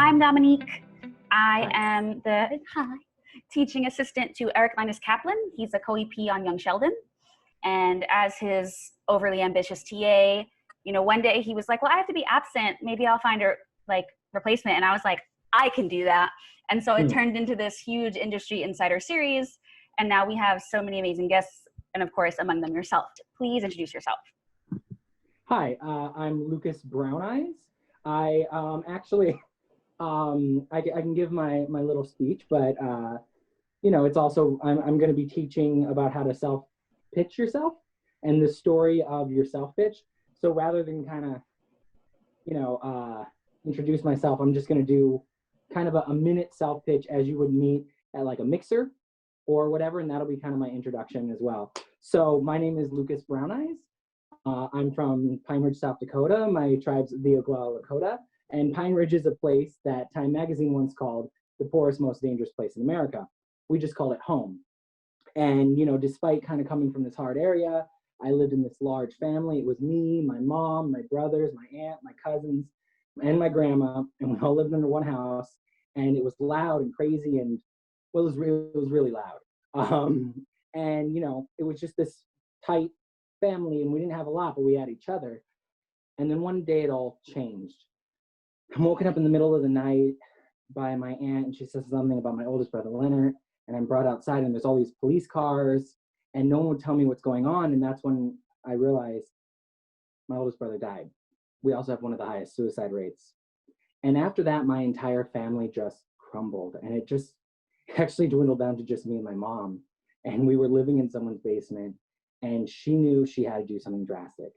I'm Dominique. I am the teaching assistant to Linus Kaplan. He's a co-EP on Young Sheldon. And as his overly ambitious TA, one day he was like, well, I have to be absent. Maybe I'll find a replacement. And I was like, I can do that. And so it turned into this huge industry insider series. And now we have so many amazing guests. And of course, among them yourself. Please introduce yourself. Hi, I'm Lucas Brown Eyes. I actually, I can give my little speech, but it's also, I'm going to be teaching about how to self-pitch yourself and the story of your self-pitch. So rather than kind of, introduce myself, I'm just going to do kind of a minute self-pitch as you would meet at like a mixer or whatever, and that'll be kind of my introduction as well. So my name is Lucas Brown Eyes. I'm from Pine Ridge, South Dakota. My tribe's the Oglala Lakota. And Pine Ridge is a place that Time Magazine once called the poorest, most dangerous place in America. We just call it home. And, despite kind of coming from this hard area, I lived in this large family. It was me, my mom, my brothers, my aunt, my cousins, and my grandma. And we all lived under one house. And it was loud and crazy. And, well, it was really loud. And, it was just this tight family. And we didn't have a lot, but we had each other. And then one day it all changed. I'm woken up in the middle of the night by my aunt, and she says something about my oldest brother, Leonard, and I'm brought outside, and there's all these police cars, and no one would tell me what's going on, and that's when I realized my oldest brother died. We also have one of the highest suicide rates. And after that, my entire family just crumbled, and it just actually dwindled down to just me and my mom, and we were living in someone's basement, and she knew she had to do something drastic.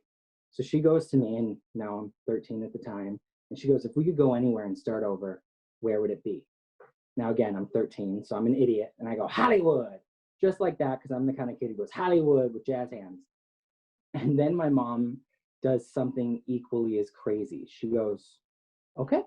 So she goes to me, and now I'm 13 at the time, and she goes, if we could go anywhere and start over, where would it be? Now, again, I'm 13, so I'm an idiot. And I go, Hollywood, just like that, because I'm the kind of kid who goes, Hollywood with jazz hands. And then my mom does something equally as crazy. She goes, okay.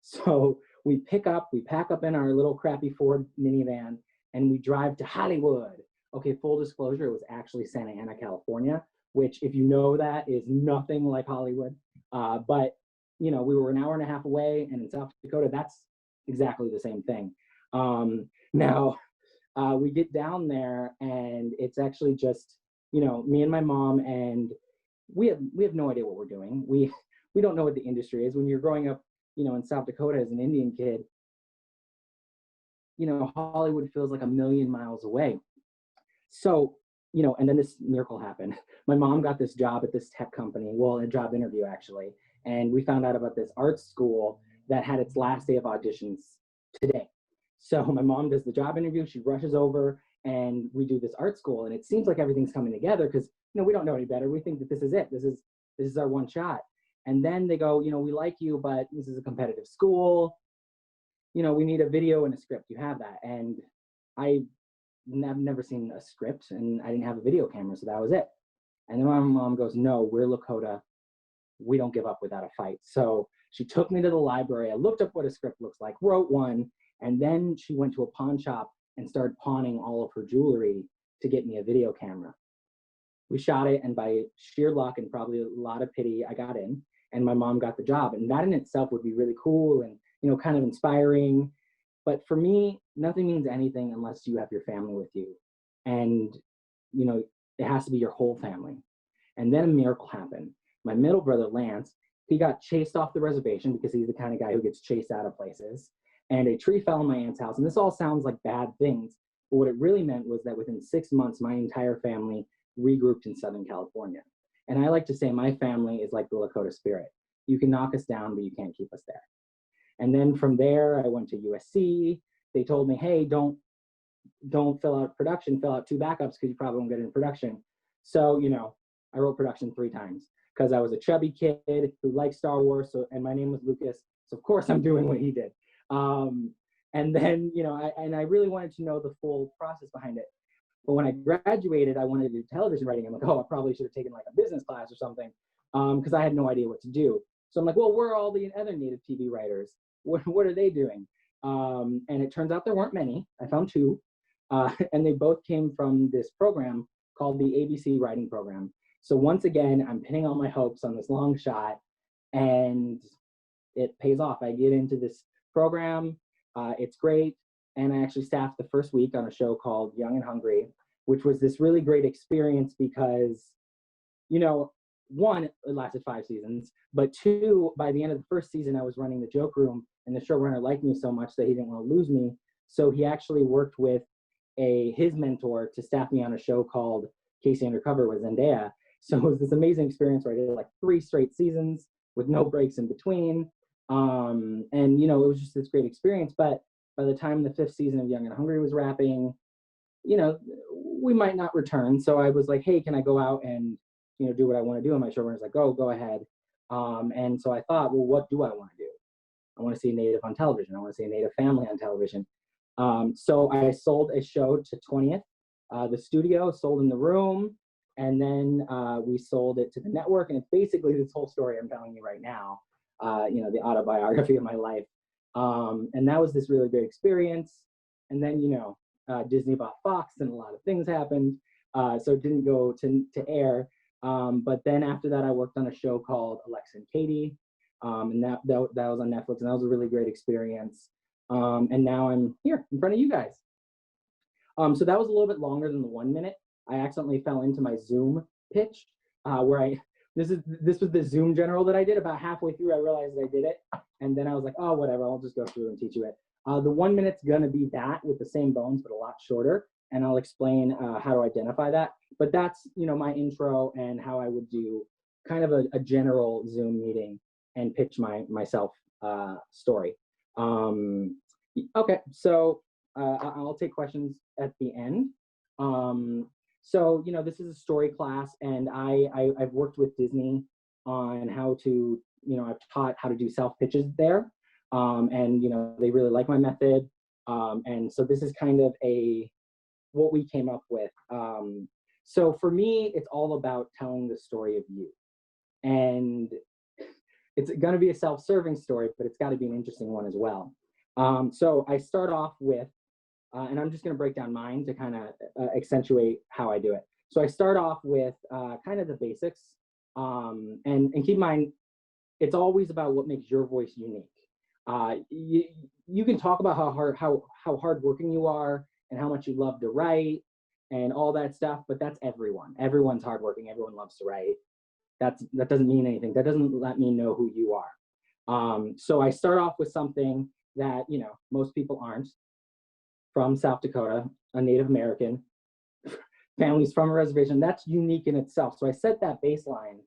So we pack up in our little crappy Ford minivan, and we drive to Hollywood. Okay, full disclosure, it was actually Santa Ana, California, which, if you know that, is nothing like Hollywood. But we were an hour and a half away, and in South Dakota, that's exactly the same thing. Now, we get down there, and it's actually just, me and my mom, and we have no idea what we're doing. We don't know what the industry is. When you're growing up, in South Dakota as an Indian kid, Hollywood feels like a million miles away. So, and then this miracle happened. My mom got this job at this tech company, well, a job interview actually. And we found out about this art school that had its last day of auditions today. So my mom does the job interview, she rushes over, and we do this art school. And it seems like everything's coming together because, we don't know any better. We think that this is it. This is our one shot. And then they go, we like you, but this is a competitive school. We need a video and a script. You have that. And I've never seen a script, and I didn't have a video camera, so that was it. And then my mom goes, no, we're Lakota. We don't give up without a fight. So she took me to the library. I looked up what a script looks like, wrote one, and then she went to a pawn shop and started pawning all of her jewelry to get me a video camera. We shot it, and by sheer luck and probably a lot of pity, I got in, and my mom got the job. And that in itself would be really cool and, kind of inspiring. But for me, nothing means anything unless you have your family with you. And, it has to be your whole family. And then a miracle happened. My middle brother, Lance, he got chased off the reservation because he's the kind of guy who gets chased out of places. And a tree fell on my aunt's house. And this all sounds like bad things. But what it really meant was that within 6 months, my entire family regrouped in Southern California. And I like to say my family is like the Lakota spirit. You can knock us down, but you can't keep us there. And then from there, I went to USC. They told me, hey, don't fill out production, fill out 2 backups because you probably won't get in production. So, I wrote production 3 times because I was a chubby kid who liked Star Wars. And my name was Lucas. So of course I'm doing what he did. And then, I really wanted to know the full process behind it. But when I graduated, I wanted to do television writing. I'm like, oh, I probably should have taken like a business class or something because I had no idea what to do. So I'm like, well, where are all the other native TV writers? What are they doing? And it turns out there weren't many. I found 2. And they both came from this program called the ABC Writing Program. So once again, I'm pinning all my hopes on this long shot. And it pays off. I get into this program, it's great, and I actually staffed the first week on a show called Young and Hungry, which was this really great experience because, you know, one, it lasted 5 seasons, but two, by the end of the first season, I was running the joke room, and the showrunner liked me so much that he didn't want to lose me. So he actually worked with his mentor to staff me on a show called Casey Undercover with Zendaya. So it was this amazing experience where I did like 3 straight seasons with no breaks in between. And, you know, it was just this great experience. But by the time the 5th season of Young and Hungry was wrapping, you know, we might not return. So I was like, hey, can I go out and, you know, do what I want to do? And my showrunner's like, go ahead. And so I thought, well, what do I want to do? I want to see a Native on television. I want to see a Native family on television. So I sold a show to 20th. The studio sold in the room, and then we sold it to the network. And it's basically this whole story I'm telling you right now, you know, the autobiography of my life. And that was this really great experience. And then, you know, Disney bought Fox and a lot of things happened. So it didn't go to air. But then after that, I worked on a show called Alexa and Katie. And that was on Netflix, and that was a really great experience. And now I'm here in front of you guys. So that was a little bit longer than the 1 minute. I accidentally fell into my Zoom pitch, where this was the Zoom general that I did. About halfway through, I realized that I did it, and then I was like, oh, whatever, I'll just go through and teach you it. The 1 minute's gonna be that with the same bones, but a lot shorter, and I'll explain how to identify that. But that's, you know, my intro and how I would do kind of a general Zoom meeting and pitch myself story. Okay, so I'll take questions at the end. So, you know, this is a story class, and I've worked with Disney on how to, you know, I've taught how to do self pitches there. And, you know, they really like my method. And so this is kind of what we came up with. So for me, it's all about telling the story of you. And it's going to be a self-serving story, but it's got to be an interesting one as well. So I start off with, and I'm just going to break down mine to kind of accentuate how I do it. So I start off with kind of the basics, and keep in mind, it's always about what makes your voice unique. You can talk about how hardworking you are and how much you love to write and all that stuff, but that's everyone. Everyone's hardworking. Everyone loves to write. That doesn't mean anything. That doesn't let me know who you are. So I start off with something that, you know, most people aren't. From South Dakota, a Native American, families from a reservation. That's unique in itself. So I set that baseline,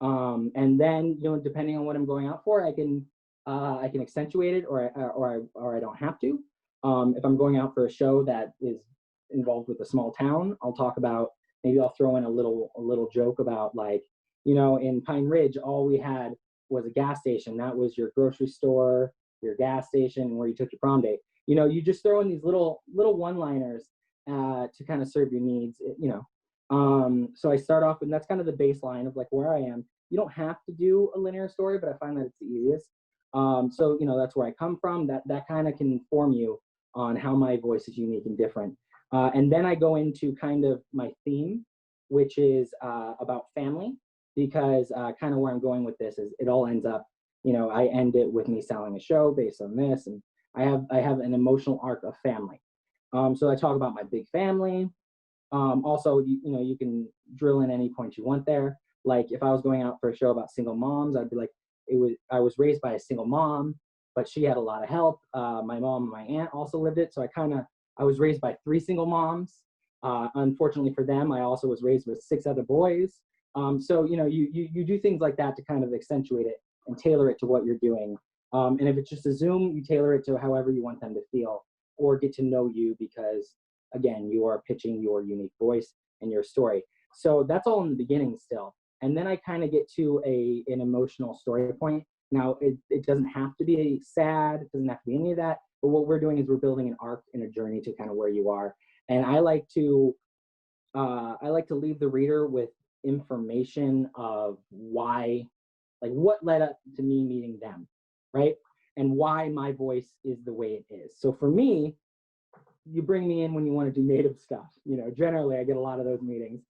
and then, you know, depending on what I'm going out for, I can accentuate it, or I don't have to. If I'm going out for a show that is involved with a small town, I'll talk about, maybe I'll throw in a little joke about, like, you know, in Pine Ridge, all we had was a gas station. That was your grocery store, your gas station, where you took your prom date. You know, you just throw in these little one-liners to kind of serve your needs, you know. So I start off, and that's kind of the baseline of like where I am. You don't have to do a linear story, but I find that it's the easiest. So, you know, that's where I come from. That kind of can inform you on how my voice is unique and different. And then I go into kind of my theme, which is about family, because kind of where I'm going with this is it all ends up, you know, I end it with me selling a show based on this, and I have an emotional arc of family. So I talk about my big family. Also, you know, you can drill in any point you want there. Like if I was going out for a show about single moms, I'd be like, I was raised by a single mom, but she had a lot of help. My mom and my aunt also lived it. So I was raised by 3 single moms. Unfortunately for them, I also was raised with 6 other boys. So, you know, you do things like that to kind of accentuate it and tailor it to what you're doing. And if it's just a Zoom, you tailor it to however you want them to feel or get to know you, because again, you are pitching your unique voice and your story. So that's all in the beginning still. And then I kind of get to an emotional story point. Now, it doesn't have to be sad. It doesn't have to be any of that. But what we're doing is we're building an arc and a journey to kind of where you are. And I like to leave the reader with information of why, like what led up to me meeting them, right? And why my voice is the way it is. So for me, you bring me in when you want to do native stuff. You know, generally I get a lot of those meetings.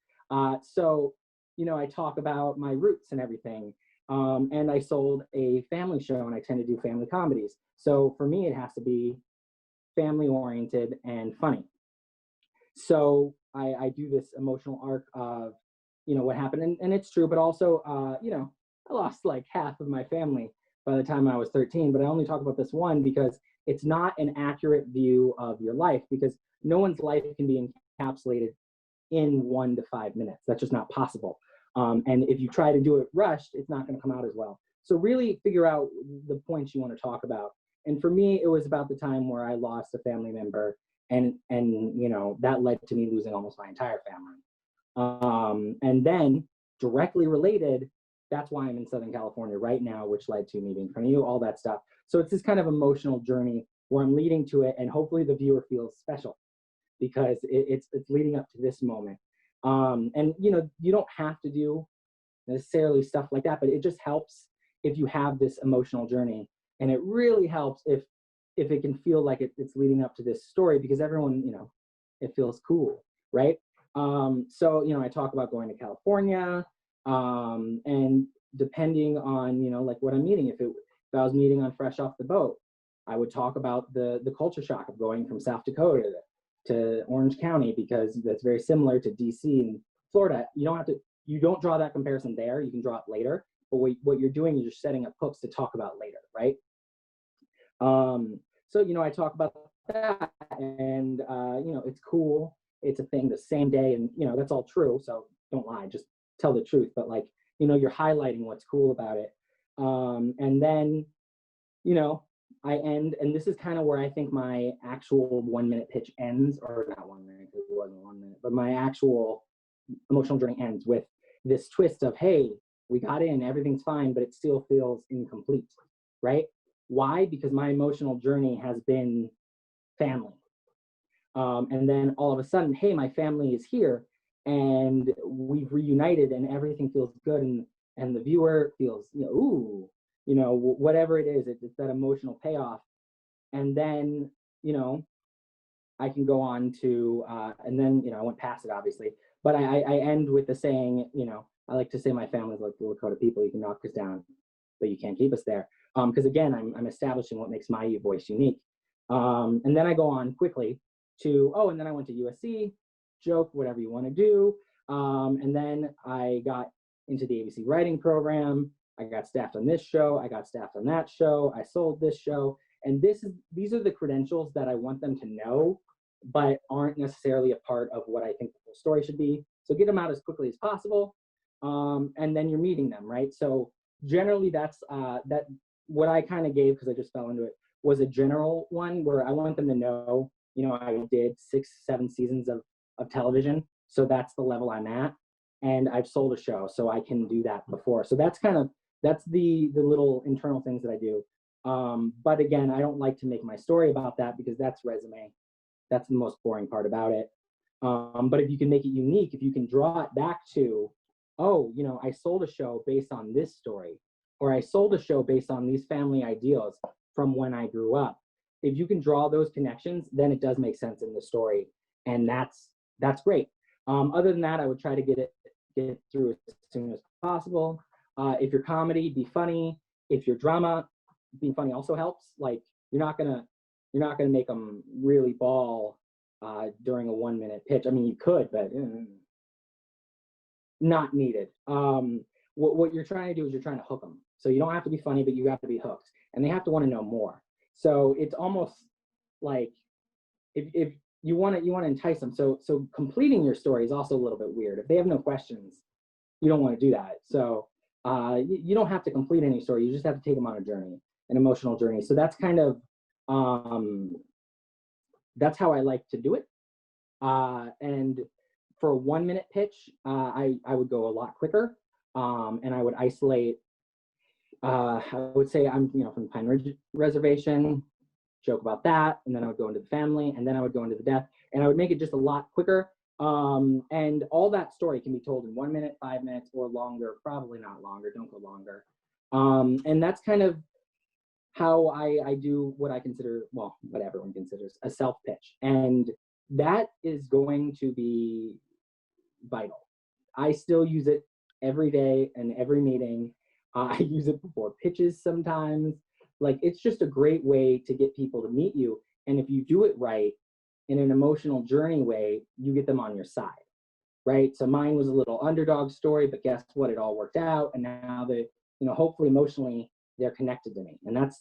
So, you know, I talk about my roots and everything. And I sold a family show, and I tend to do family comedies. So for me, it has to be family oriented and funny. So I do this emotional arc of, what happened. And it's true, but also, I lost like half of my family by the time I was 13, but I only talk about this one because it's not an accurate view of your life, because no one's life can be encapsulated in 1 to 5 minutes. That's just not possible. And if you try to do it rushed, it's not going to come out as well. So really figure out the points you want to talk about. And for me, it was about the time where I lost a family member, and that led to me losing almost my entire family. And then directly related, that's why I'm in Southern California right now, which led to me being in front of you, all that stuff. So it's this kind of emotional journey where I'm leading to it, and hopefully the viewer feels special because it's leading up to this moment. And you don't have to do necessarily stuff like that, but it just helps if you have this emotional journey, and it really helps if it can feel like it's leading up to this story, because everyone, it feels cool, right? So I talk about going to California, and depending on like what I'm meeting. If I was meeting on Fresh Off the Boat, I would talk about the culture shock of going from South Dakota to Orange County, because that's very similar to DC and Florida. You don't draw that comparison there. You can draw it later, but what you're doing is you're setting up hooks to talk about later, right? So I talk about that, and it's cool. It's a thing the same day, and that's all true. So don't lie, just tell the truth. But you're highlighting what's cool about it. And then I end, and this is kind of where I think my actual 1 minute pitch ends, or not 1 minute, because it wasn't 1 minute, but my actual emotional journey ends with this twist of, hey, we got in, everything's fine, but it still feels incomplete, right? Why? Because my emotional journey has been family. And then all of a sudden, hey, my family is here, and we've reunited, and everything feels good, and the viewer feels, ooh, whatever it is, it's that emotional payoff. And then, I can go on to, and then, I went past it, obviously, but I end with the saying, I like to say my family's like the Lakota people. You can knock us down, but you can't keep us there. Because again, I'm establishing what makes my voice unique. And then I go on quickly to, and then I went to USC, joke, whatever you want to do. And then I got into the ABC writing program. I got staffed on this show. I got staffed on that show. I sold this show. And these are the credentials that I want them to know, but aren't necessarily a part of what I think the whole story should be. So get them out as quickly as possible. And then you're meeting them, right? So generally that's that what I kind of gave, because I just fell into it, was a general one where I want them to know, I did 6-7 seasons of television. So that's the level I'm at. And I've sold a show, so I can do that before. So that's the little internal things that I do. But again, I don't like to make my story about that, because that's resume. That's the most boring part about it. But if you can make it unique, if you can draw it back to, I sold a show based on this story, or I sold a show based on these family ideals from when I grew up. If you can draw those connections, then it does make sense in the story, and that's great. Other than that, I would try to get through as soon as possible. If you're comedy, be funny. If you're drama, being funny also helps. Like you're not gonna make them really bawl during a 1 minute pitch. I mean, you could, but not needed. What you're trying to do is you're trying to hook them. So you don't have to be funny, but you have to be hooked, and they have to want to know more. So it's almost like if you want to entice them. So completing your story is also a little bit weird. If they have no questions, you don't want to do that. So you don't have to complete any story. You just have to take them on a journey, an emotional journey. So that's kind of that's how I like to do it. And for a 1 minute pitch, I would go a lot quicker, and I would isolate. I would say I'm from the Pine Ridge Reservation, joke about that, and then I would go into the family, and then I would go into the death, and I would make it just a lot quicker. And all that story can be told in 1 minute, 5 minutes, or longer. Probably not longer. Don't go longer. And that's kind of how I do what I consider, well, what everyone considers a self pitch, and that is going to be vital. I still use it every day and every meeting. I use it before pitches sometimes. Like, it's just a great way to get people to meet you. And if you do it right in an emotional journey way, you get them on your side, right? So mine was a little underdog story, but guess what? It all worked out. And now that, hopefully emotionally they're connected to me. And that's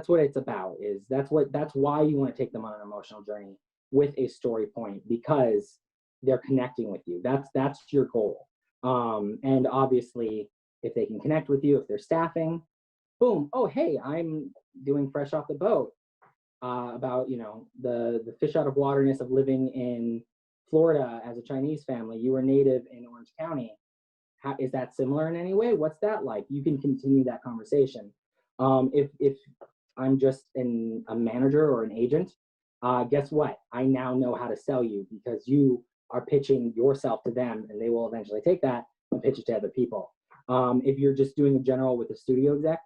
what it's about, that's why you want to take them on an emotional journey with a story point, because they're connecting with you. That's your goal. And obviously, if they can connect with you, if they're staffing, boom, oh, hey, I'm doing Fresh Off the Boat, about, the fish out of waterness of living in Florida as a Chinese family. You were native in Orange County. Is that similar in any way? What's that like? You can continue that conversation. If I'm just a manager or an agent, guess what? I now know how to sell you, because you are pitching yourself to them, and they will eventually take that and pitch it to other people. If you're just doing a general with a studio exec,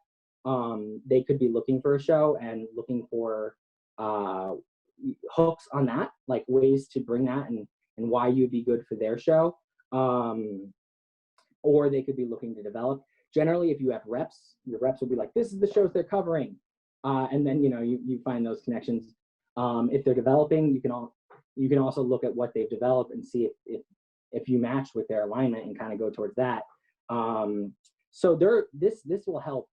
they could be looking for a show and looking for hooks on that, like ways to bring that and why you'd be good for their show. Or they could be looking to develop. Generally, if you have reps, your reps will be like, this is the shows they're covering. And then, you find those connections. If they're developing, you can also look at what they've developed and see if you match with their alignment and kind of go towards that. So this will help.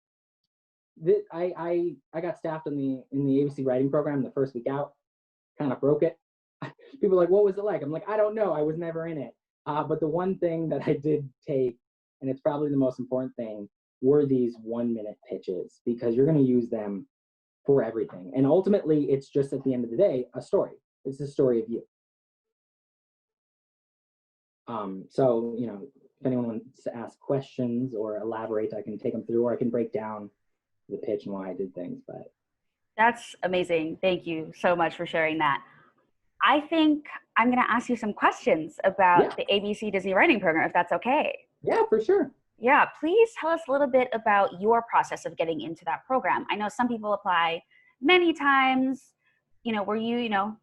I got staffed in the ABC writing program the first week out, kind of broke it. People are like, what was it like? I'm like, I don't know. I was never in it. But the one thing that I did take, and it's probably the most important thing, were these 1-minute pitches, because you're going to use them for everything. And ultimately, it's just, at the end of the day, a story. It's the story of you. So, if anyone wants to ask questions or elaborate, I can take them through, or I can break down the pitch and why I did things. But that's amazing. Thank you so much for sharing that. I think I'm going to ask you some questions about the ABC Disney Writing Program, if that's okay. Yeah, for sure. Yeah, please tell us a little bit about your process of getting into that program. I know some people apply many times. Were you,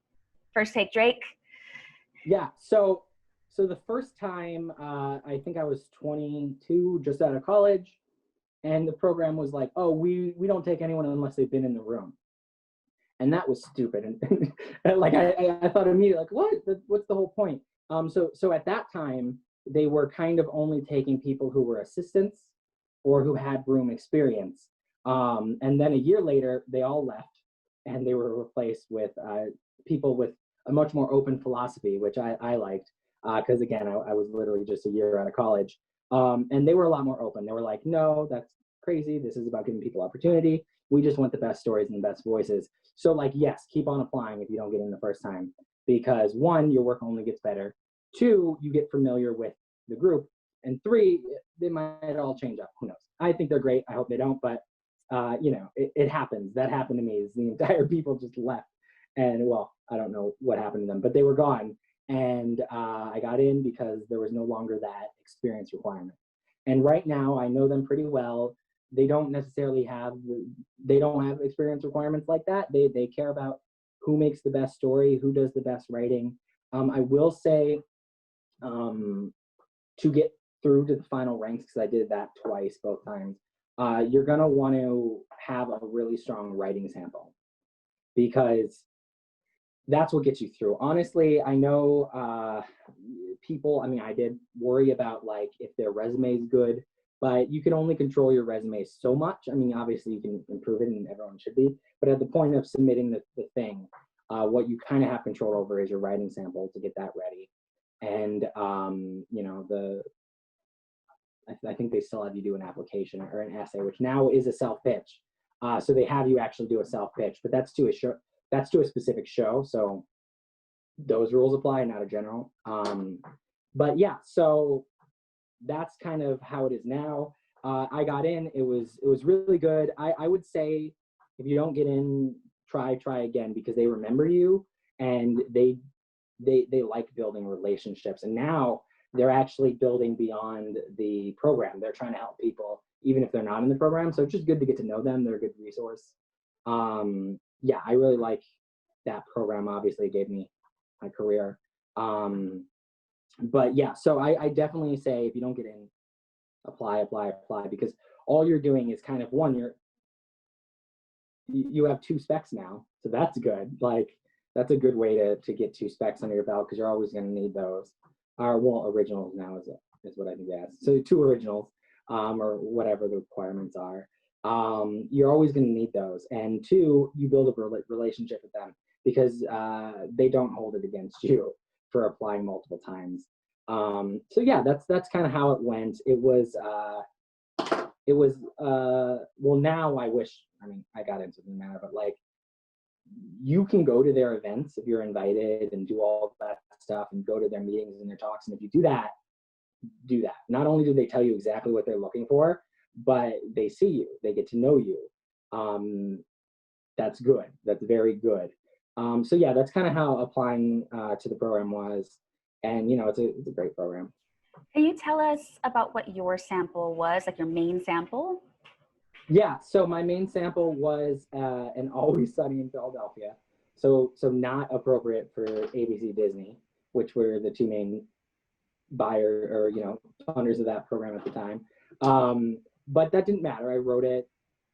first take Drake? Yeah, so the first time, I think I was 22, just out of college, and the program was like, oh, we don't take anyone unless they've been in the room. And that was stupid. And like, I thought immediately, like, what? What's the whole point? So at that time, they were kind of only taking people who were assistants or who had room experience. And then a year later, they all left, and they were replaced with people with a much more open philosophy, which I liked, because again, I was literally just a year out of college. And they were a lot more open. They were like, no, that's crazy. This is about giving people opportunity. We just want the best stories and the best voices. So like, yes, keep on applying if you don't get in the first time, because 1, your work only gets better. 2, you get familiar with the group. And 3, they might all change up. Who knows? I think they're great. I hope they don't, but it happens. That happened to me. Is the entire people just left. And well, I don't know what happened to them, but they were gone. And I got in because there was no longer that experience requirement. And right now I know them pretty well. They don't necessarily have experience requirements like that. They care about who makes the best story, who does the best writing. I will say, to get through to the final ranks, because I did that twice, both times, you're gonna want to have a really strong writing sample, because that's what gets you through. Honestly, I know people, I did worry about like if their resume is good, but you can only control your resume so much. Obviously you can improve it, and everyone should be, but at the point of submitting the thing, what you kind of have control over is your writing sample to get that ready. And I think they still have you do an application or an essay, which now is a self-pitch. So they have you actually do a self-pitch, but that's to a show. That's to a specific show, so those rules apply, not a general. But yeah, so that's kind of how it is now. I got in. It was really good. I would say if you don't get in, try again, because they remember you, and they like building relationships. And now they're actually building beyond the program. They're trying to help people even if they're not in the program. So it's just good to get to know them. They're a good resource. Yeah, I really like that program. Obviously, it gave me my career. But yeah, so I definitely say if you don't get in, apply, because all you're doing is kind of one, you have 2 specs now, so that's good. Like that's a good way to get 2 specs under your belt, because you're always going to need those. Or well, originals now is what I think that's. So 2 originals, or whatever the requirements are. You're always going to need those. And 2, you build a relationship with them, because they don't hold it against you for applying multiple times. So yeah, that's kind of how it went. It was well, now I wish, I mean, I got into the matter, but like, you can go to their events if you're invited and do all that stuff and go to their meetings and their talks. And if you do that, not only do they tell you exactly what they're looking for, but they see you, they get to know you. That's good. That's very good. So yeah, that's kind of how applying to the program was. And, you know, it's a great program. Can you tell us about what your sample was, like your main sample? Yeah, so my main sample was an Always Sunny in Philadelphia. So not appropriate for ABC Disney, which were the 2 main buyer or, you know, funders of that program at the time. But that didn't matter. I wrote it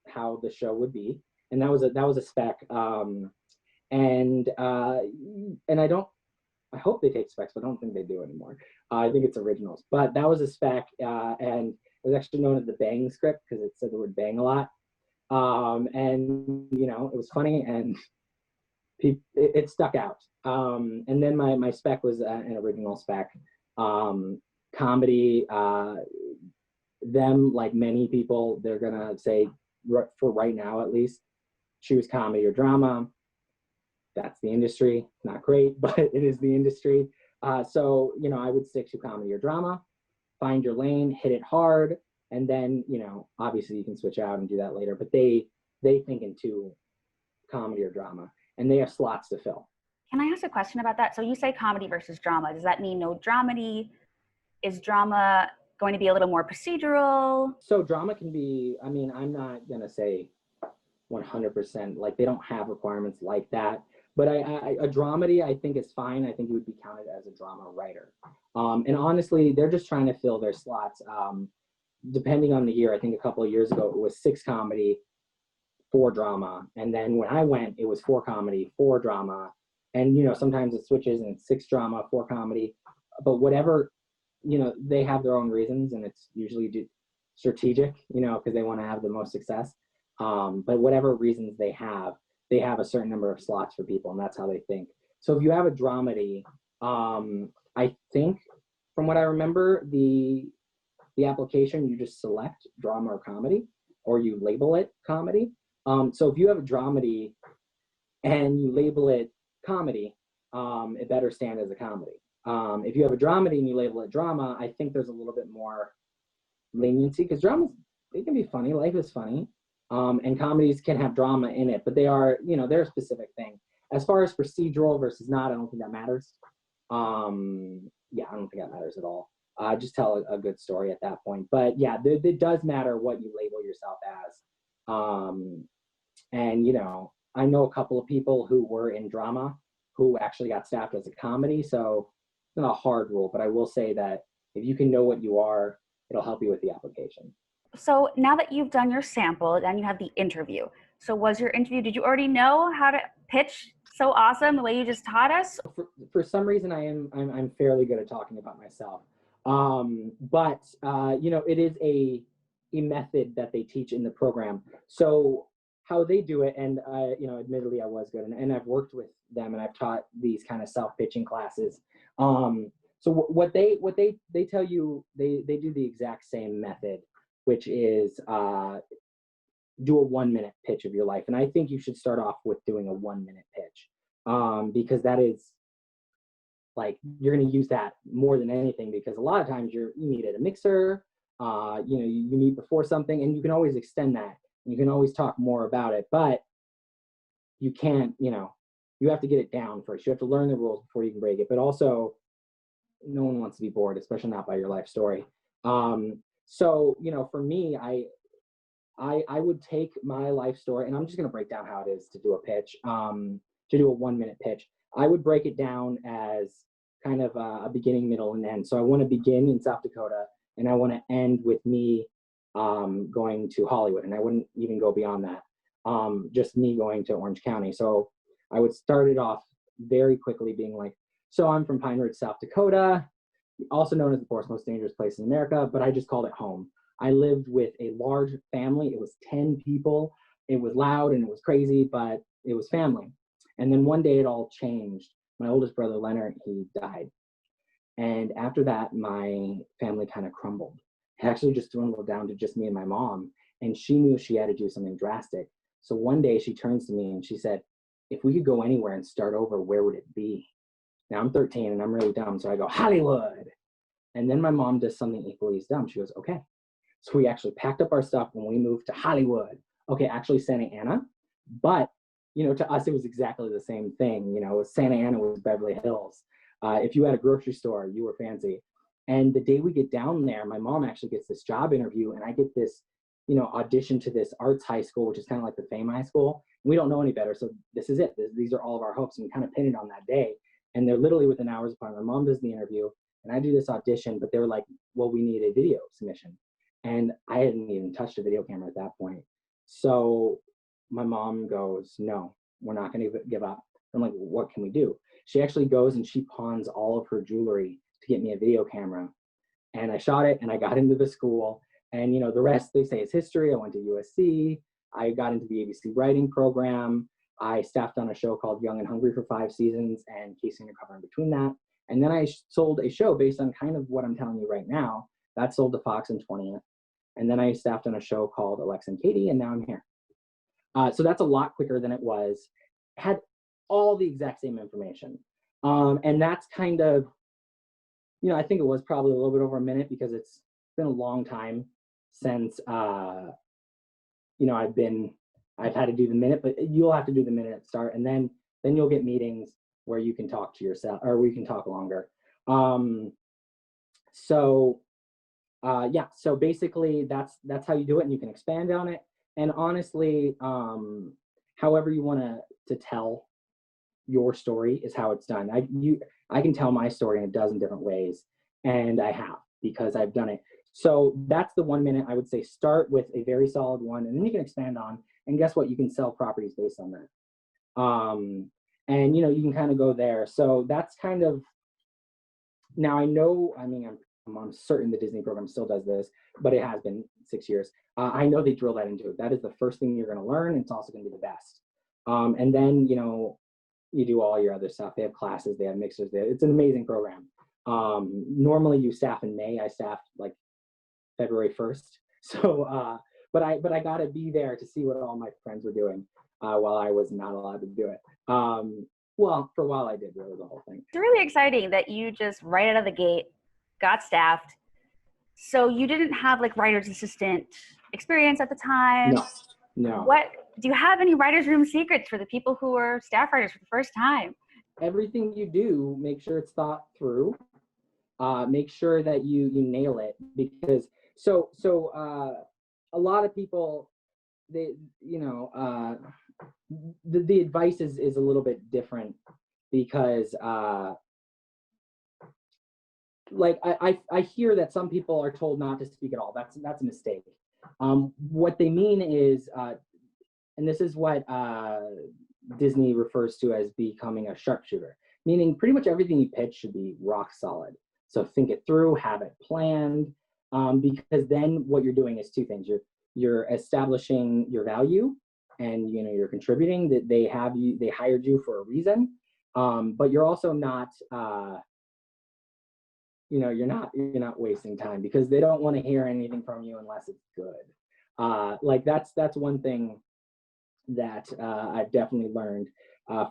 how the show would be, and that was a spec. And I hope they take specs, but I don't think they do anymore. I think it's originals, but that was a spec, and it was actually known as the bang script because it said the word bang a lot. And, you know, it was funny, and it stuck out. And then my spec was an original spec. Comedy, them, like many people, they're gonna say, for right now at least, choose comedy or drama. That's the industry. Not great, but it is the industry. So, you know, I would stick to comedy or drama, find your lane, hit it hard, and then, you know, obviously you can switch out and do that later, but they think into comedy or drama, and they have slots to fill. Can I ask a question about that? So you say comedy versus drama. Does that mean no dramedy? Is drama going to be a little more procedural? So drama can be, I mean, I'm not going to say 100%, like they don't have requirements like that. But a dramedy, I think, is fine. I think you would be counted as a drama writer. And honestly, they're just trying to fill their slots. Depending on the year, I think a couple of years ago, it was 6 comedy, 4 drama. And then when I went, it was 4 comedy, 4 drama. And, you know, sometimes it switches and it's 6 drama, 4 comedy. But whatever, you know, they have their own reasons, and it's usually strategic, you know, because they want to have the most success. But whatever reasons they have a certain number of slots for people, and that's how they think. So if you have a dramedy, I think from what I remember, the application, you just select drama or comedy, or you label it comedy. So if you have a dramedy and you label it comedy, it better stand as a comedy. If you have a dramedy and you label it drama, I think there's a little bit more leniency, because dramas, they can be funny, life is funny. And comedies can have drama in it, but they are, you know, they're a specific thing. As far as procedural versus not, I don't think that matters. Yeah, I don't think that matters at all. Just tell a good story at that point. But yeah, it does matter what you label yourself as. And, you know, I know a couple of people who were in drama who actually got staffed as a comedy. So it's not a hard rule, but I will say that if you can know what you are, it'll help you with the application. So now that you've done your sample, then you have the interview. So was your interview, did you already know how to pitch so awesome the way you just taught us? For some reason, I'm fairly good at talking about myself. But you know, it is a method that they teach in the program. So how they do it, and you know, admittedly I was good, and I've worked with them, and I've taught these kind of self-pitching classes. So what they tell you, they do the exact same method, which is do a 1-minute pitch of your life. And I think you should start off with doing a 1-minute pitch, because that is, like, you're going to use that more than anything, because a lot of times you need a mixer, you know, you meet before something, and you can always extend that. You can always talk more about it, but you can't, you know, you have to get it down first. You have to learn the rules before you can break it. But also, no one wants to be bored, especially not by your life story. So, you know, for me, I would take my life story, and I'm just going to break down how it is to do a pitch, to do a 1-minute pitch. I would break it down as kind of a beginning, middle, and end. So I want to begin in South Dakota and I want to end with me going to Hollywood, and I wouldn't even go beyond that. Just me going to Orange County. So I would start it off very quickly being like, so I'm from Pine Ridge, South Dakota, also known as the fourth most dangerous place in America, but I just called it home. I lived with a large family. It was 10 people. It was loud and it was crazy, but it was family. And then one day it all changed. My oldest brother, Leonard, he died. And after that, my family kind of crumbled. It actually just dwindled down to just me and my mom. And she knew she had to do something drastic. So one day she turns to me and she said, if we could go anywhere and start over, where would it be? Now I'm 13 and I'm really dumb. So I go, Hollywood. And then my mom does something equally as dumb. She goes, okay. So we actually packed up our stuff and we moved to Hollywood. Okay, actually Santa Ana. But, you know, to us, it was exactly the same thing. You know, Santa Ana was Beverly Hills. If you had a grocery store, you were fancy. And the day we get down there, my mom actually gets this job interview and I get this, you know, audition to this arts high school, which is kind of like the Fame High School. We don't know any better. So this is it. These are all of our hopes. And we kind of pinned it on that day. And they're literally within hours apart. My mom does the interview and I do this audition, but they were like, well, we need a video submission. And I hadn't even touched a video camera at that point. So my mom goes, no, we're not going to give up. I'm like, what can we do? She actually goes and she pawns all of her jewelry to get me a video camera. And I shot it and I got into the school. And, you know, the rest they say is history. I went to USC. I got into the ABC writing program. I staffed on a show called Young and Hungry for 5 seasons and Casey Undercover in between that. And then I sold a show based on kind of what I'm telling you right now. That sold to Fox in 20th. And then I staffed on a show called Alexa and Katie, and now I'm here. So that's a lot quicker than it was. Had all the exact same information. And that's kind of, you know, I think it was probably a little bit over a minute because it's been a long time since, you know, I've had to do the minute, but you'll have to do the minute at start. And then you'll get meetings where you can talk to yourself or we can talk longer. Yeah, so basically that's how you do it and you can expand on it. And honestly, however you want to tell your story is how it's done. I can tell my story in a dozen different ways, and I have because I've done it. So that's the 1 minute. I would say start with a very solid one, and then you can expand on. And guess what? You can sell properties based on that. And you know you can kind of go there. So that's kind of. Now I know. I mean, I'm certain the Disney program still does this, but it has been 6 years. I know they drill that into it. That is the first thing you're going to learn. And it's also going to be the best. And then, you know, you do all your other stuff. They have classes, they have mixers there. It's an amazing program. Normally you staff in May. I staffed like February 1st. So, but I got to be there to see what all my friends were doing while I was not allowed to do it. Well, for a while I did really the whole thing. It's really exciting that you just right out of the gate got staffed. So you didn't have like writer's assistant experience at the time? No. What do you have any writer's room secrets for the people who are staff writers for the first time? Everything you do, make sure it's thought through. Make sure that you nail it because a lot of people, they, you know, the advice is a little bit different because like I hear that some people are told not to speak at all. That's a mistake. What they mean is, and this is what Disney refers to as becoming a sharpshooter, meaning pretty much everything you pitch should be rock solid. So think it through, have it planned, because then what you're doing is two things. You're establishing your value, and you know you're contributing. That they hired you for a reason, but you're also not. You know, you're not wasting time because they don't want to hear anything from you unless it's good. Like that's one thing that I've definitely learned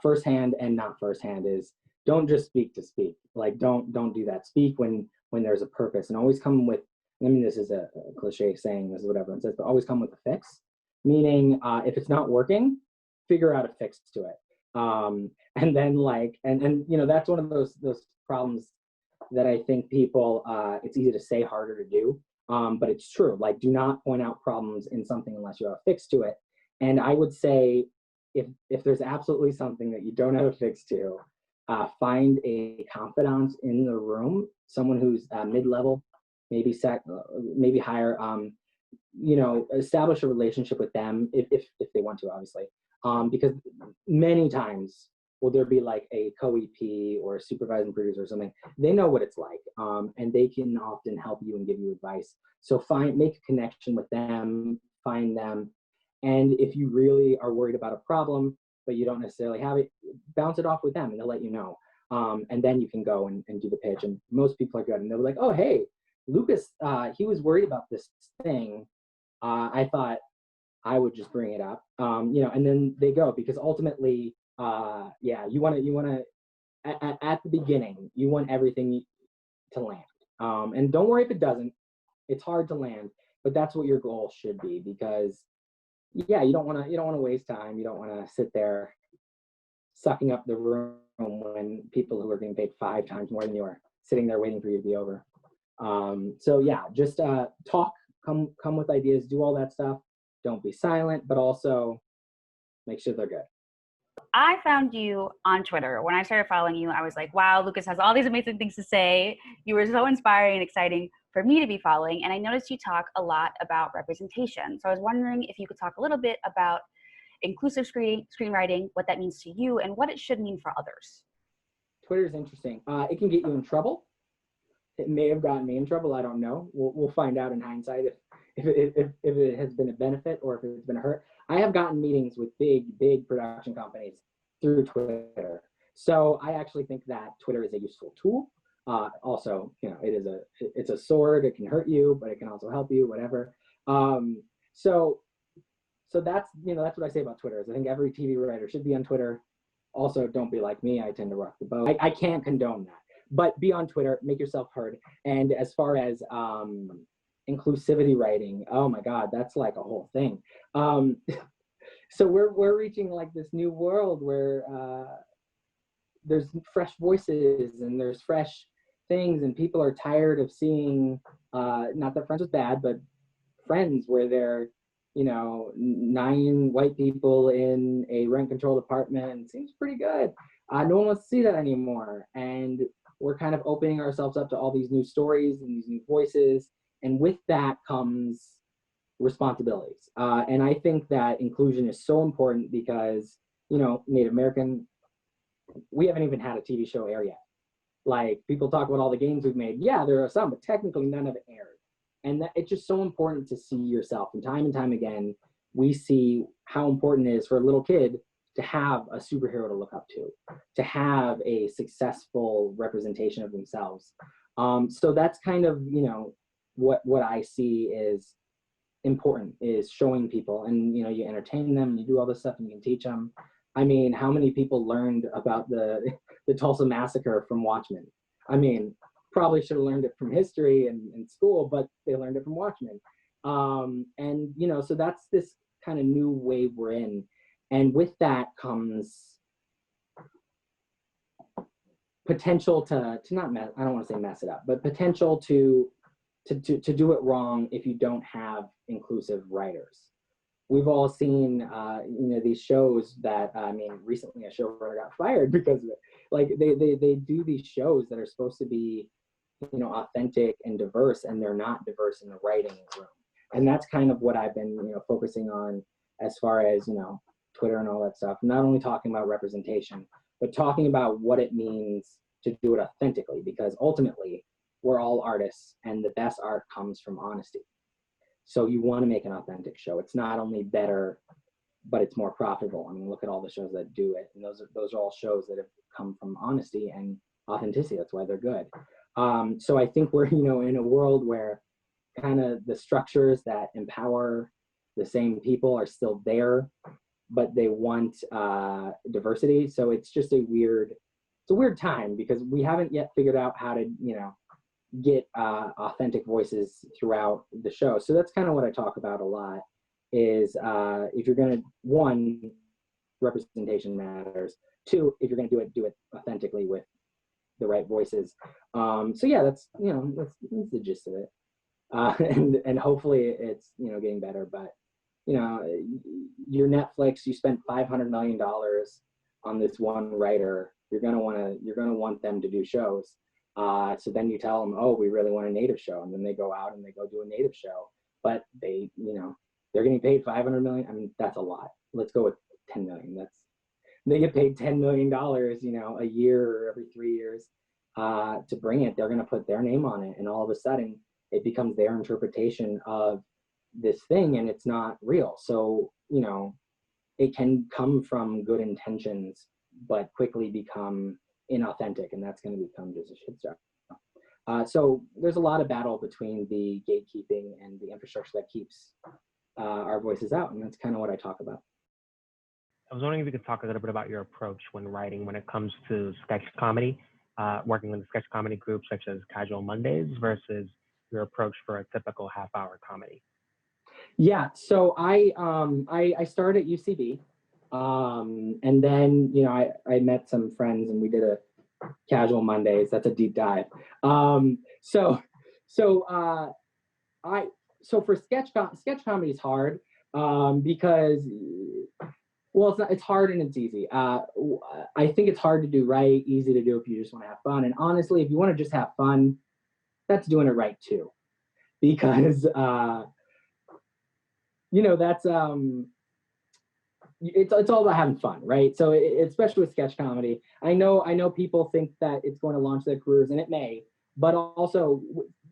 firsthand and not firsthand is don't just speak to speak. Like don't do that. Speak when there's a purpose, and always come with. I mean, this is a cliche saying. This is what everyone says, but always come with a fix. Meaning, if it's not working, figure out a fix to it. And then like and you know that's one of those problems that I think people, it's easy to say, harder to do, but it's true. Like, do not point out problems in something unless you have a fix to it. And I would say, if there's absolutely something that you don't have a fix to, find a confidant in the room, someone who's mid-level, maybe hire, establish a relationship with them if they want to, obviously. Because many times will there be like a co-EP or a supervising producer or something. They know what it's like, and they can often help you and give you advice. So make a connection with them, find them, and if you really are worried about a problem but you don't necessarily have it, bounce it off with them and they'll let you know. And then you can go and do the pitch. And most people are good, and they're like, "Oh, hey, Lucas, he was worried about this thing. I thought I would just bring it up," and then they go, because ultimately, you want to at the beginning, you want everything to land. And don't worry if it doesn't. It's hard to land, but that's what your goal should be, because you don't want to waste time. You don't want to sit there sucking up the room when people who are getting paid 5 times more than you are sitting there waiting for you to be over. Just talk, come with ideas, do all that stuff. Don't be silent, but also make sure they're good. I found you on Twitter. When I started following you, I was like, wow, Lucas has all these amazing things to say. You were so inspiring and exciting for me to be following. And I noticed you talk a lot about representation. So I was wondering if you could talk a little bit about inclusive screenwriting, what that means to you, and what it should mean for others. Twitter is interesting. It can get you in trouble. It may have gotten me in trouble. I don't know. We'll find out in hindsight if it has been a benefit or if it's been a hurt. I have gotten meetings with big production companies through Twitter. So I actually think that Twitter is a useful tool. Also, it's a sword. It can hurt you, but it can also help you, whatever. So that's what I say about Twitter. Is I think every TV writer should be on Twitter. Also, don't be like me. I tend to rock the boat. I can't condone that. But be on Twitter, make yourself heard. And as far as inclusivity writing, oh my God, that's like a whole thing. So we're reaching like this new world where there's fresh voices and there's fresh things, and people are tired of seeing, not that Friends was bad, but Friends where they're 9 white people in a rent-controlled apartment. Seems pretty good. No one wants to see that anymore. And we're kind of opening ourselves up to all these new stories and these new voices. And with that comes responsibilities. And I think that inclusion is so important because, Native American, we haven't even had a TV show air yet. Like, people talk about all the games we've made. Yeah, there are some, but technically none of it aired. And it's just so important to see yourself. And time again, we see how important it is for a little kid to have a superhero to look up to have a successful representation of themselves. So that's kind of, what I see is important, is showing people, and, you entertain them, you do all this stuff, and you can teach them. I mean, how many people learned about the Tulsa Massacre from Watchmen? I mean, probably should have learned it from history in school, but they learned it from Watchmen. So that's this kind of new wave we're in. And with that comes potential to not mess, I don't want to say mess it up, but potential to do it wrong if you don't have inclusive writers. We've all seen, these shows that, recently a showrunner got fired because of it. Like, they do these shows that are supposed to be, authentic and diverse, and they're not diverse in the writing room. And that's kind of what I've been, focusing on as far as, Twitter and all that stuff. Not only talking about representation, but talking about what it means to do it authentically, because ultimately we're all artists, and the best art comes from honesty. So you want to make an authentic show. It's not only better, but it's more profitable. I mean, look at all the shows that do it, and those are all shows that have come from honesty and authenticity. That's why they're good. So I think we're, in a world where kind of the structures that empower the same people are still there, but they want diversity. So it's just a weird time, because we haven't yet figured out how to, get authentic voices throughout the show. So that's kind of what I talk about a lot, is if you're going to, 1, representation matters. 2, if you're going to do it authentically with the right voices. So yeah, that's the gist of it. And hopefully it's, getting better, but your Netflix, you spent $500 million on this one writer, you're going to want them to do shows. So then you tell them, oh, we really want a native show. And then they go out and they go do a native show. But they, they're getting paid 500 million. I mean, that's a lot. Let's go with 10 million. They get paid $10 million, a year or every 3 years to bring it. They're going to put their name on it. And all of a sudden it becomes their interpretation of this thing, and it's not real. So, it can come from good intentions, but quickly become inauthentic, and that's going to become just a shit show. So there's a lot of battle between the gatekeeping and the infrastructure that keeps our voices out, and that's kind of what I talk about. I was wondering if you could talk a little bit about your approach when writing, when it comes to sketch comedy, working with a sketch comedy group such as Casual Mondays versus your approach for a typical half-hour comedy. Yeah, so I started at UCB, and then I met some friends and we did a Casual Mondays. That's a deep dive. So for sketch comedy is hard because, well, it's hard and it's easy. I think it's hard to do right, easy to do if you just want to have fun. And honestly, if you want to just have fun, that's doing it right too, because that's it's all about having fun, right? So especially with sketch comedy, I know people think that it's going to launch their careers, and it may, but also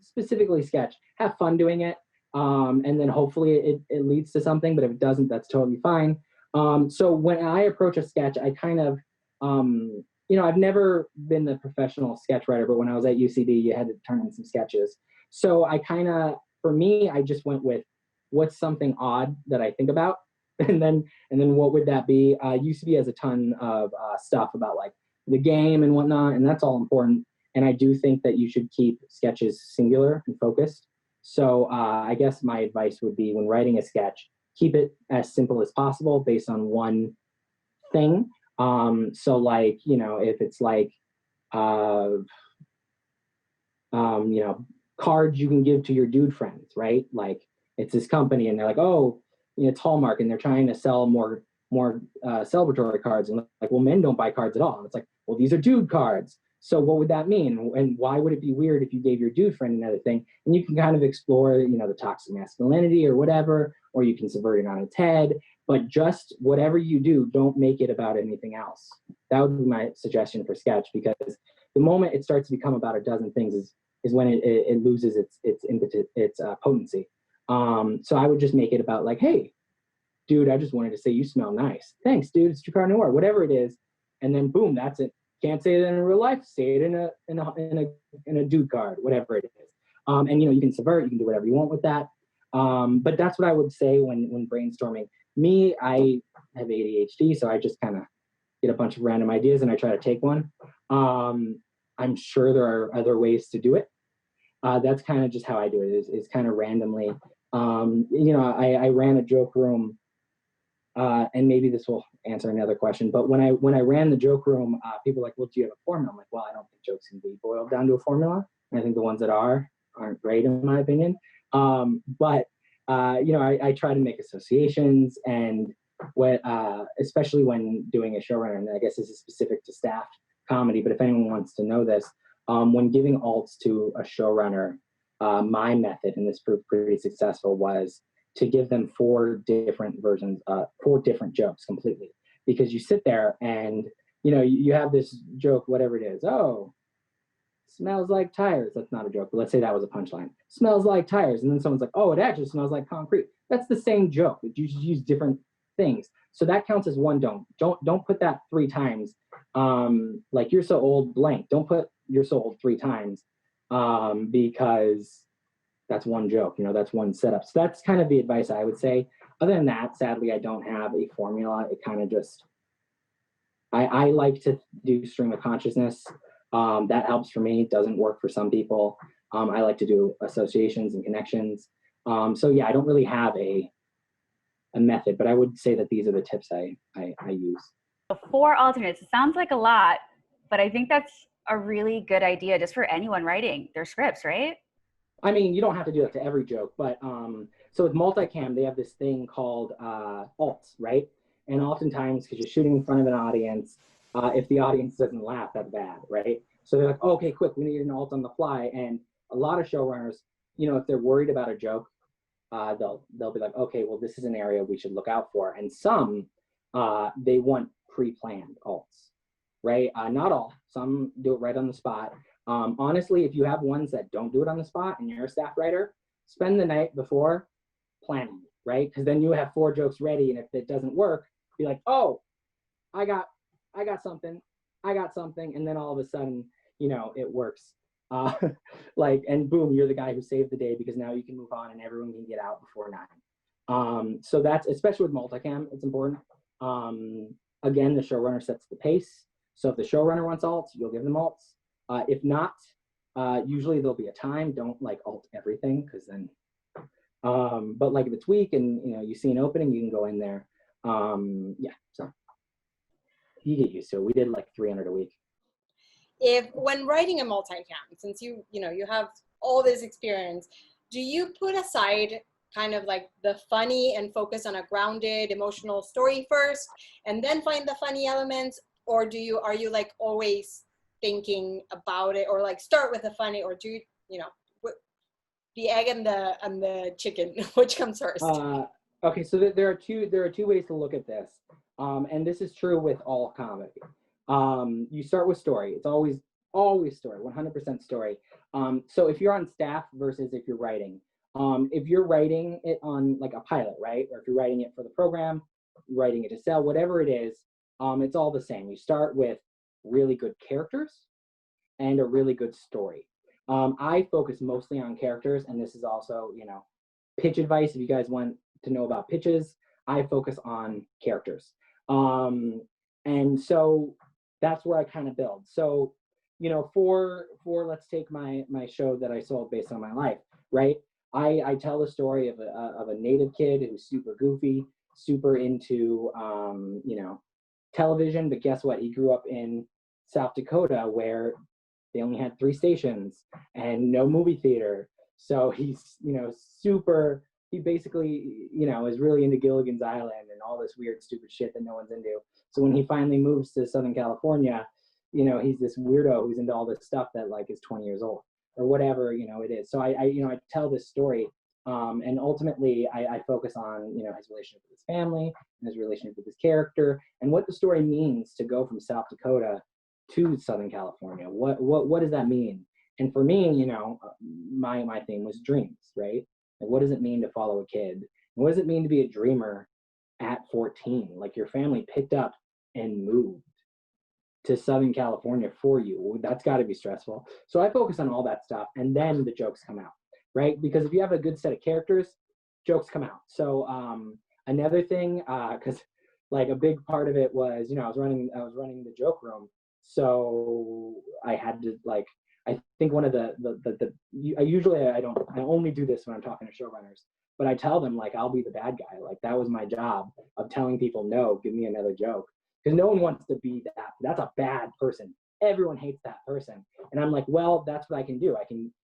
specifically sketch, have fun doing it, and then hopefully it leads to something. But if it doesn't, that's totally fine. So when I approach a sketch, I kind of, I've never been the professional sketch writer, but when I was at UCB, you had to turn in some sketches. So for me, I just went with what's something odd that I think about, and then what would that be? UCB has a ton of stuff about like the game and whatnot, and that's all important. And I do think that you should keep sketches singular and focused. So I guess my advice would be, when writing a sketch, keep it as simple as possible based on one thing. So like, if it's like, cards you can give to your dude friends, right? Like it's this company and they're like, oh, it's Hallmark and they're trying to sell more celebratory cards. And like, well, men don't buy cards at all. And it's like, well, these are dude cards. So what would that mean? And why would it be weird if you gave your dude friend another thing? And you can kind of explore, the toxic masculinity or whatever, or you can subvert it on its head. But just whatever you do, don't make it about anything else. That would be my suggestion for sketch, because the moment it starts to become about a dozen things is when it loses its potency. So I would just make it about like, hey, dude, I just wanted to say you smell nice. Thanks, dude. It's Dracar Noir, whatever it is. And then boom, that's it. Can't say it in real life. Say it in a dude card, whatever it is. And you can subvert. You can do whatever you want with that. But that's what I would say when brainstorming. Me, I have ADHD, so I just kind of get a bunch of random ideas and I try to take one. I'm sure there are other ways to do it. That's kind of just how I do it. Is kind of randomly. I ran a joke room. And maybe this will answer another question, but when I ran the joke room, people were like, well, do you have a formula? I'm like, well, I don't think jokes can be boiled down to a formula. And I think the ones that aren't great in my opinion. But I try to make associations, and especially when doing a showrunner, and I guess this is specific to staff comedy, but if anyone wants to know this, when giving alts to a showrunner, my method, and this proved pretty successful, was to give them 4 different versions, 4 different jokes completely. Because you sit there and, you have this joke, whatever it is. Oh, smells like tires. That's not a joke, but let's say that was a punchline. Smells like tires. And then someone's like, oh, it actually smells like concrete. That's the same joke. You just use different things. So that counts as one don't. Don't put that 3 times. Like, you're so old, blank. Don't put you're so old 3 times because that's one joke, that's one setup. So that's kind of the advice I would say. Other than that, sadly, I don't have a formula. It kind of just, I like to do stream of consciousness. That helps for me. It doesn't work for some people. I like to do associations and connections. So yeah, I don't really have a method, but I would say that these are the tips I use. 4 alternates, it sounds like a lot, but I think that's a really good idea just for anyone writing their scripts, right? I mean, you don't have to do that to every joke, but so with multicam, they have this thing called alts, right? And oftentimes, because you're shooting in front of an audience, if the audience doesn't laugh, that's bad, right? So they're like, oh, okay, quick, we need an alt on the fly. And a lot of showrunners, you know, if they're worried about a joke, they'll be like, okay, well, this is an area we should look out for. And some, they want pre-planned alts, right? Not all, some do it right on the spot. Honestly, if you have ones that don't do it on the spot and you're a staff writer, spend the night before planning, right? Because then you have 4 jokes ready, and if it doesn't work, be like, oh, I got something, and then all of a sudden, you know, it works. Like, and boom, you're the guy who saved the day, because now you can move on and everyone can get out before 9. So that's, especially with multicam, it's important. Again, the showrunner sets the pace. So if the showrunner wants alts, you'll give them alts. If not, usually there'll be a time. Don't like alt everything, because then, but like if it's weak and you know you see an opening, you can go in there. Yeah, so you get used to it. We did like 300 a week. If when writing a multicam, since you have all this experience, do you put aside kind of like the funny and focus on a grounded emotional story first and then find the funny elements, or are you like always thinking about it, or like start with the funny, or do you know the egg and the chicken, which comes first? Okay, so there are two ways to look at this, and this is true with all comedy. You start with story. It's always story, 100% story. So if you're on staff versus if you're writing, if you're writing it on like a pilot, right, or if you're writing it for the program, writing it to sell, whatever it is, it's all the same. You start with really good characters and a really good story. I focus mostly on characters, and this is also, you know, pitch advice. If you guys want to know about pitches, I focus on characters. And so that's where I kind of build. So, you know, for let's take my show that I sold based on my life, right? I tell the story of a native kid who's super goofy, super into, you know, television, but guess what? He grew up in South Dakota where they only had 3 stations and no movie theater. So he's, you know, he basically, you know, is really into Gilligan's Island and all this weird, stupid shit that no one's into. So when he finally moves to Southern California, you know, he's this weirdo who's into all this stuff that like is 20 years old or whatever, you know, it is. So I you know, I tell this story, and ultimately I focus on, you know, his relationship with his family and his relationship with his character and what the story means to go from South Dakota to Southern California. What does that mean? And for me, you know, my thing was dreams, right? Like, what does it mean to follow a kid? And what does it mean to be a dreamer at 14? Like, your family picked up and moved to Southern California for you. That's got to be stressful. So I focus on all that stuff, and then the jokes come out, right? Because if you have a good set of characters, jokes come out. So another thing, because like a big part of it was, you know, I was running the joke room, so I had to, like, I think one of I only do this when I'm talking to showrunners, but I tell them, like, I'll be the bad guy. Like, that was my job of telling people, no, give me another joke. Because no one wants to be that. That's a bad person. Everyone hates that person. And I'm like, well, that's what I can do. I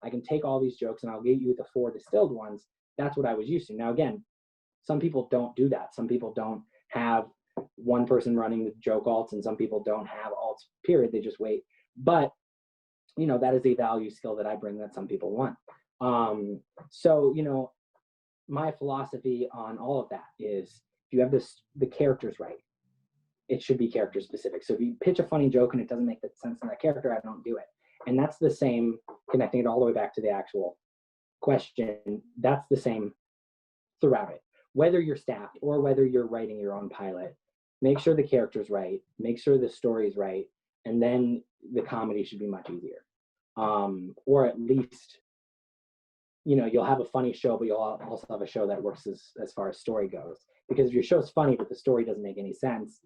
can take all these jokes and I'll get you the 4 distilled ones. That's what I was used to. Now, again, some people don't do that. Some people don't have one person running the joke alts, and some people don't have alts, period. They just wait. But, you know, that is a value skill that I bring that some people want. So, you know, my philosophy on all of that is, if you have the characters right, it should be character specific. So if you pitch a funny joke and it doesn't make sense in that character, I don't do it. And that's the same, connecting it all the way back to the actual question, that's the same throughout it. Whether you're staffed or whether you're writing your own pilot, make sure the character's right, make sure the story's right, and then the comedy should be much easier. Or at least, you know, you'll have a funny show, but you'll also have a show that works as far as story goes. Because if your show's funny but the story doesn't make any sense,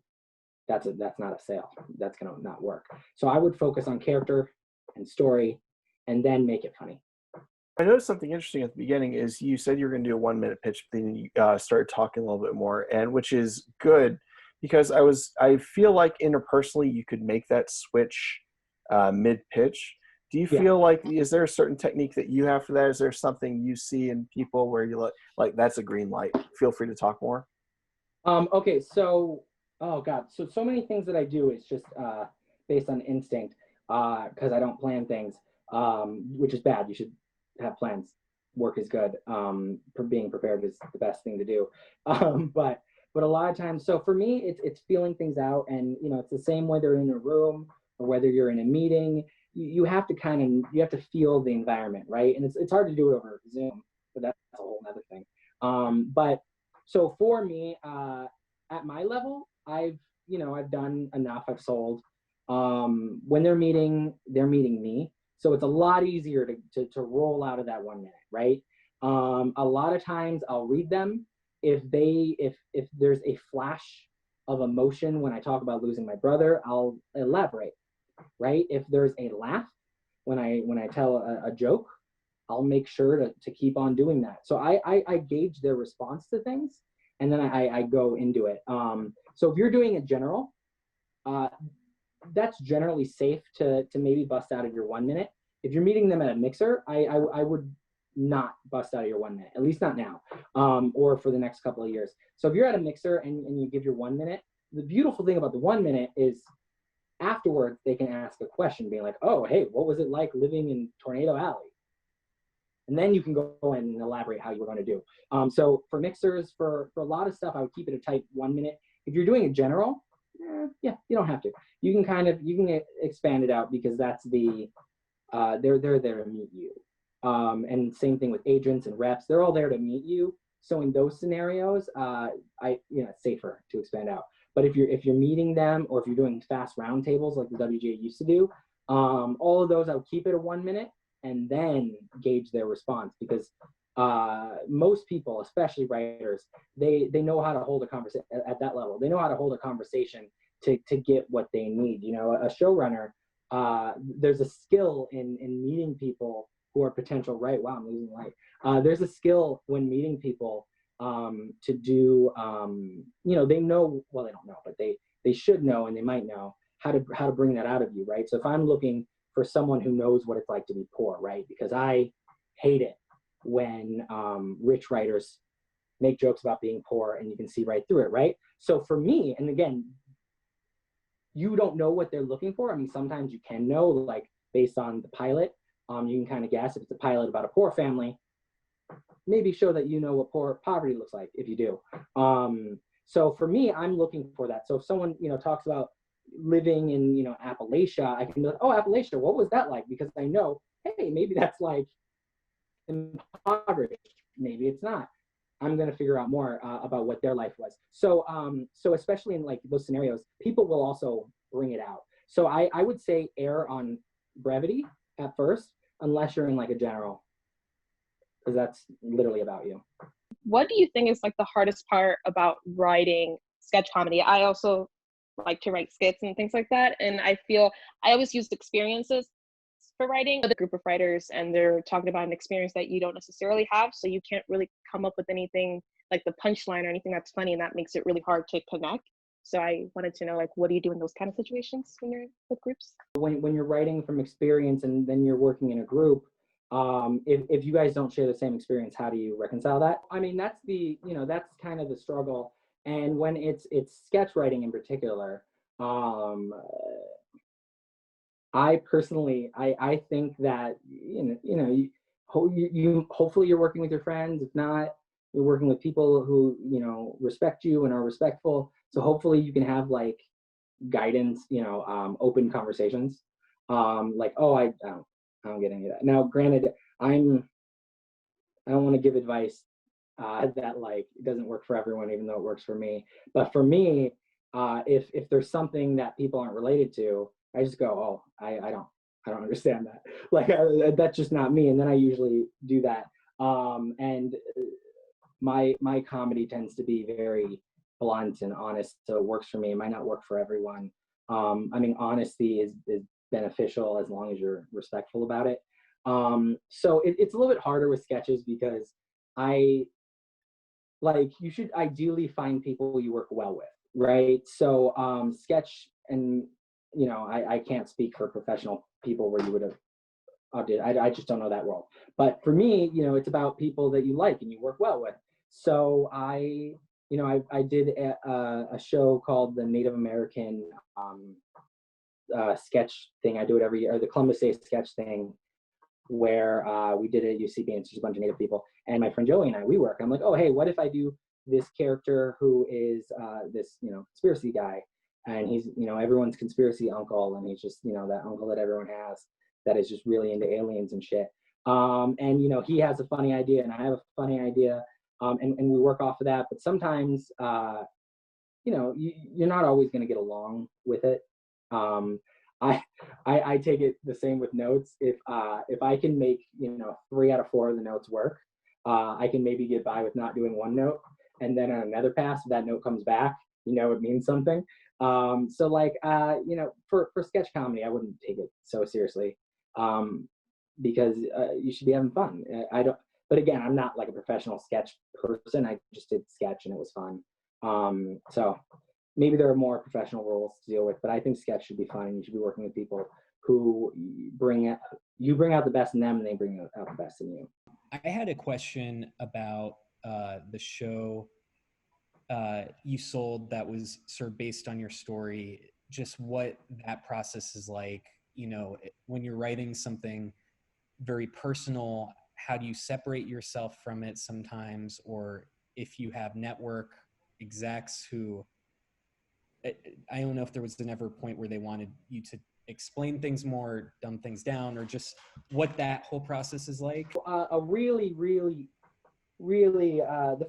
that's not a sale. That's gonna not work. So I would focus on character and story, and then make it funny. I noticed something interesting at the beginning is you said you were going to do a 1-minute pitch, but then you started talking a little bit more, and which is good, because I feel like interpersonally you could make that switch mid-pitch. Do you feel like, is there a certain technique that you have for that? Is there something you see in people where you like that's a green light? Feel free to talk more. Okay, so, oh God, so many things that I do is just based on instinct. because I don't plan things, which is bad. You should have plans. Work is good. For being prepared is the best thing to do. But a lot of times, so for me, it's feeling things out, and it's the same whether you're in a room or whether you're in a meeting. You have to you have to feel the environment, right? And it's hard to do it over Zoom, but that's a whole other thing. But so for me, at my level, I've done enough. I've sold. When they're meeting me. So it's a lot easier to roll out of that 1 minute, right? A lot of times I'll read them. If there's a flash of emotion when I talk about losing my brother, I'll elaborate, right? If there's a laugh when I tell a joke, I'll make sure to keep on doing that. So I gauge their response to things, and then I go into it. So if you're doing a general, that's generally safe to maybe bust out of your 1 minute. If you're meeting them at a mixer, I would not bust out of your 1 minute, at least not now, or for the next couple of years. So if you're at a mixer and you give your 1 minute, the beautiful thing about the 1 minute is afterwards they can ask a question being like, oh, hey, what was it like living in Tornado Alley? And then you can go in and elaborate how you were going to do. So for mixers, for a lot of stuff, I would keep it a tight 1 minute. If you're doing a general, yeah, you don't have to. You can expand it out, because that's they're there to meet you. And same thing with agents and reps, they're all there to meet you. So in those scenarios, it's safer to expand out. But if you're meeting them, or if you're doing fast roundtables like the WGA used to do, all of those I would keep it a 1 minute and then gauge their response, because most people, especially writers, they know how to hold a conversation at that level. They know how to hold a conversation to get what they need. A showrunner, there's a skill in meeting people who are potential, right? Wow, I'm losing light. There's a skill when meeting people to do, they know, well, they don't know, but they should know, and they might know how to bring that out of you, right? So if I'm looking for someone who knows what it's like to be poor, right? Because I hate it when rich writers make jokes about being poor and you can see right through it, right? So for me, and again, you don't know what they're looking for. I mean, sometimes you can know, like based on the pilot, you can kind of guess. If it's a pilot about a poor family, maybe show that you know what poverty looks like if you do. So for me, I'm looking for that. So if someone, talks about living in, Appalachia, I can be like, oh, Appalachia, what was that like? Because I know, hey, maybe that's like impoverished. Maybe it's not. I'm going to figure out more about what their life was. So especially in like those scenarios, people will also bring it out. So I would say err on brevity at first, unless you're in like a general, because that's literally about you. What do you think is like the hardest part about writing sketch comedy? I also like to write skits and things like that. And I feel I always used experiences for writing with a group of writers, and they're talking about an experience that you don't necessarily have. So you can't really come up with anything like the punchline or anything that's funny, and that makes it really hard to connect. So I wanted to know, like, what do you do in those kind of situations when you're with groups? When you're writing from experience and then you're working in a group, if you guys don't share the same experience, how do you reconcile that? I mean, that's that's kind of the struggle. And when it's sketch writing in particular, I personally, I think that, you hopefully you're working with your friends. If not, you're working with people who, respect you and are respectful. So hopefully you can have like guidance, open conversations. Like, oh, I don't get any of that. Now, granted, I don't want to give advice that like it doesn't work for everyone, even though it works for me. But for me, if there's something that people aren't related to, I just go, oh, I don't understand that. Like that's just not me. And then I usually do that. And my comedy tends to be very blunt and honest, so it works for me. It might not work for everyone. I mean, honesty is beneficial as long as you're respectful about it. So it's a little bit harder with sketches because you should ideally find people you work well with, right? So sketch, and I can't speak for professional people where you would have I just don't know that world. But for me, it's about people that you like and you work well with. So I did a show called the Native American sketch thing I do it every year, or the Columbus Day sketch thing, where we did it at UCB, and it's just a bunch of Native people. And my friend Joey and I, we work. I'm like, oh, hey, what if I do this character who is this, conspiracy guy, and he's, everyone's conspiracy uncle, and he's just, that uncle that everyone has that is just really into aliens and shit. And he has a funny idea, and I have a funny idea, and we work off of that. But sometimes, you're not always going to get along with it. I take it the same with notes. If I can make 3 out of 4 of the notes work, I can maybe get by with not doing one note, and then on another pass, if that note comes back, it means something. So like for sketch comedy, I wouldn't take it so seriously, because you should be having fun. But again, I'm not like a professional sketch person. I just did sketch and it was fun. So maybe there are more professional roles to deal with, but I think sketch should be fun, and you should be working with people who bring out the best in them, and they bring out the best in you. I had a question about the show you sold that was sort of based on your story, just what that process is like, when you're writing something very personal, how do you separate yourself from it sometimes? Or if you have network execs who, I don't know if there was ever a point where they wanted you to explain things more, dumb things down, or just what that whole process is like. The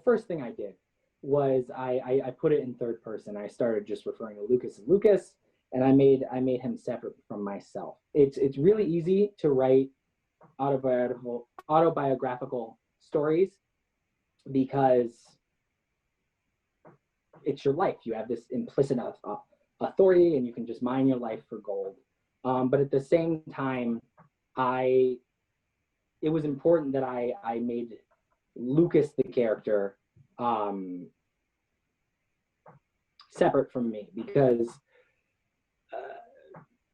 first thing I did was I put it in third person. I started just referring to Lucas as Lucas, and I made him separate from myself. It's really easy to write autobiographical stories because it's your life. You have this implicit authority, and you can just mine your life for gold. But at the same time, it was important that I made Lucas, the character, separate from me, because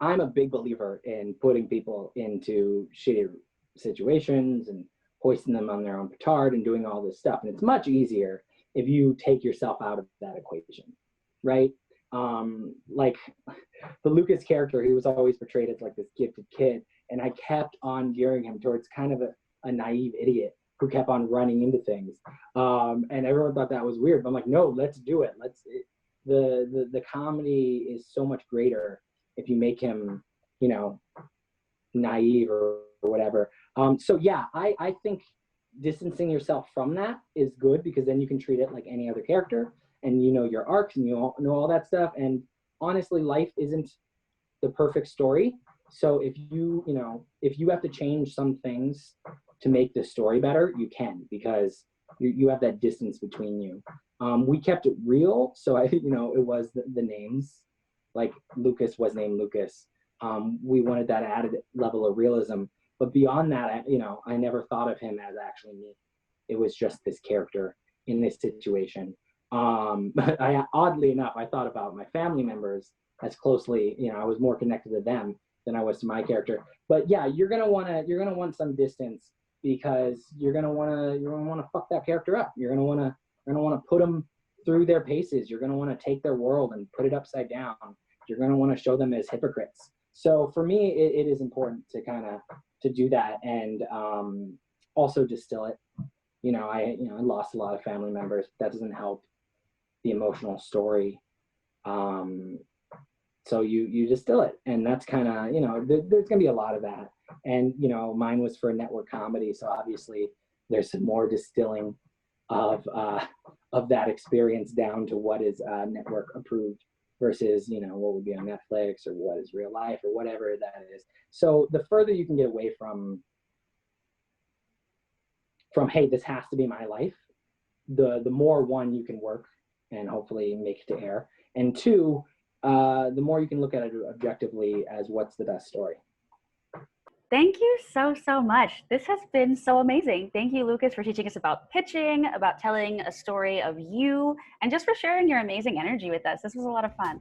I'm a big believer in putting people into shitty situations and hoisting them on their own petard and doing all this stuff. And it's much easier if you take yourself out of that equation, right? Like the Lucas character, he was always portrayed as like this gifted kid, and I kept on gearing him towards kind of a naive idiot who kept on running into things. And everyone thought that was weird, but I'm like, no, let's do it. The comedy is so much greater if you make him, naive or whatever. So yeah, I think distancing yourself from that is good, because then you can treat it like any other character, and your arcs, and you know all that stuff. And honestly, life isn't the perfect story. So if you have to change some things to make the story better, you can, because you have that distance between you. We kept it real, so it was the names, like Lucas was named Lucas. We wanted that added level of realism, but beyond that, I never thought of him as actually me. It was just this character in this situation. But oddly enough, I thought about my family members as closely. I was more connected to them than I was to my character. But yeah, you're gonna want some distance, because you're gonna wanna fuck that character up. You're gonna wanna put them through their paces. You're gonna wanna take their world and put it upside down. You're gonna wanna show them as hypocrites. So for me, it is important to do that, and also distill it. I lost a lot of family members. That doesn't help the emotional story. So you distill it, and that's kind of, there's gonna be a lot of that. And mine was for a network comedy, so obviously there's some more distilling of that experience down to what is network approved versus what would be on Netflix, or what is real life, or whatever that is. So the further you can get away from hey, this has to be my life, the more, one, you can work and hopefully make it to air, and two, the more you can look at it objectively as what's the best story. Thank you so much. This has been so amazing. Thank you, Lucas, for teaching us about pitching, about telling a story of you, and just for sharing your amazing energy with us. This was a lot of fun.